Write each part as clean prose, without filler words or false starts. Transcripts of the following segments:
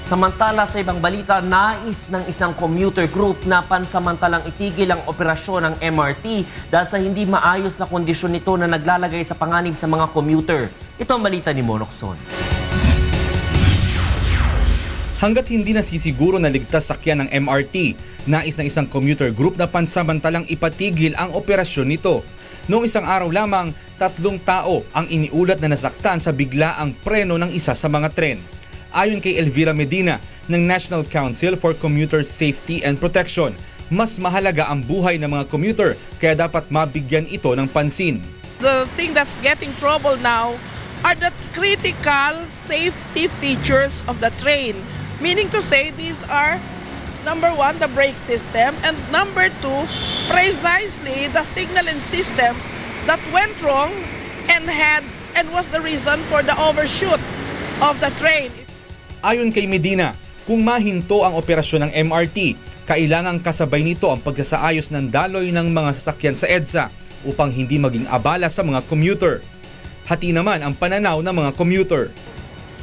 Samantala sa ibang balita, nais ng isang commuter group na pansamantalang itigil ang operasyon ng MRT dahil sa hindi maayos na kondisyon nito na naglalagay sa panganib sa mga commuter. Ito ang balita ni Monokson. Hanggat hindi nasisiguro na ligtas sakyan ng MRT, nais ng isang commuter group na pansamantalang ipatigil ang operasyon nito. Noong isang araw lamang, 3 tao ang iniulat na nasaktan sa biglaang preno ng isa sa mga tren. Ayon kay Elvira Medina ng National Council for Commuter Safety and Protection, mas mahalaga ang buhay ng mga commuter kaya dapat mabigyan ito ng pansin. The thing that's getting trouble now are the critical safety features of the train. Meaning to say, these are number 1, the brake system, and number 2, precisely the signaling system that went wrong and was the reason for the overshoot of the train. Ayon kay Medina, kung mahinto ang operasyon ng MRT, kailangang kasabay nito ang pagsasaayos ng daloy ng mga sasakyan sa EDSA upang hindi maging abala sa mga commuter. Hati naman ang pananaw ng mga commuter.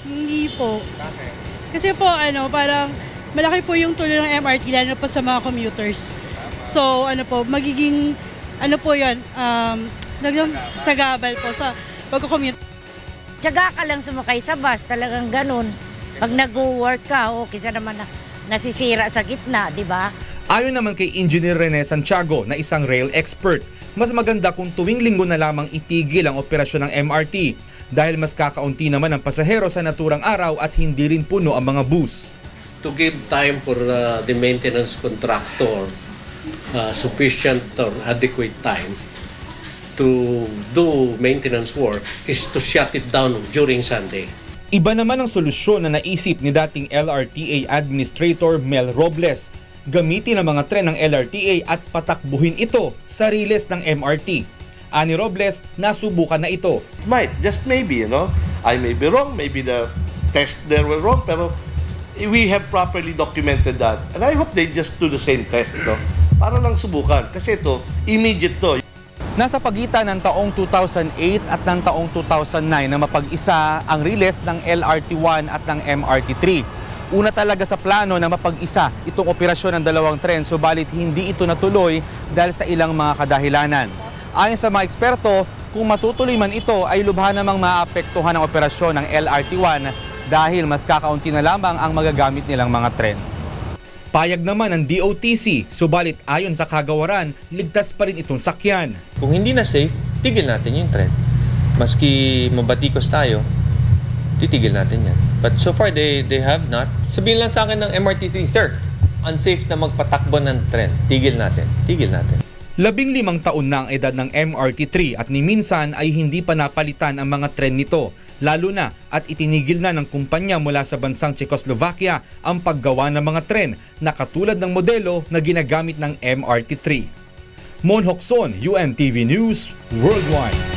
Hindi po. Kasi po parang malaki po yung tulong ng MRT lalo po sa mga commuters. So magiging sagabal po sa pagko-commute. Tiyaga ka lang sumakay sa bus, talagang ganun. Pag nag-work ka, kisa naman nasisira sa gitna, di ba? Ayon naman kay Engineer Rene Santiago na isang rail expert, mas maganda kung tuwing linggo na lamang itigil ang operasyon ng MRT dahil mas kakaunti naman ang pasahero sa naturang araw at hindi rin puno ang mga bus. To give time for the maintenance contractor sufficient or adequate time to do maintenance work is to shut it down during Sunday. Iba naman ang solusyon na naisip ni dating LRTA Administrator Mel Robles. Gamitin ang mga tren ng LRTA at patakbuhin ito sa riles ng MRT. Ani Robles, nasubukan na ito. Might, just maybe, I may be wrong, maybe the test there were wrong, pero we have properly documented that. And I hope they just do the same test, para lang subukan. Kasi ito, immediate to. Nasa pagitan ng taong 2008 at ng taong 2009 na mapag-isa ang riles ng LRT1 at ng MRT3. Una talaga sa plano na mapag-isa itong operasyon ng dalawang tren, subalit hindi ito natuloy dahil sa ilang mga kadahilanan. Ayon sa mga eksperto, kung matutuloy man ito ay lubha namang maapektuhan ang operasyon ng LRT1 dahil mas kakaunti na lamang ang magagamit nilang mga tren. Payag naman ang DOTC, subalit ayon sa kagawaran, ligtas pa rin itong sakyan. Kung hindi na safe, tigil natin yung tren. Maski mabatikos tayo, titigil natin yan. But so far, they have not. Sabihin lang sa akin ng MRT3, sir, unsafe na magpatakbo ng tren. Tigil natin. 15 taon na ang edad ng MRT3 at ni minsan ay hindi pa napalitan ang mga tren nito. Lalo na at itinigil na ng kumpanya mula sa bansang Czechoslovakia ang paggawa ng mga tren na katulad ng modelo na ginagamit ng MRT3. Mon Hokson, UNTV News, Worldwide.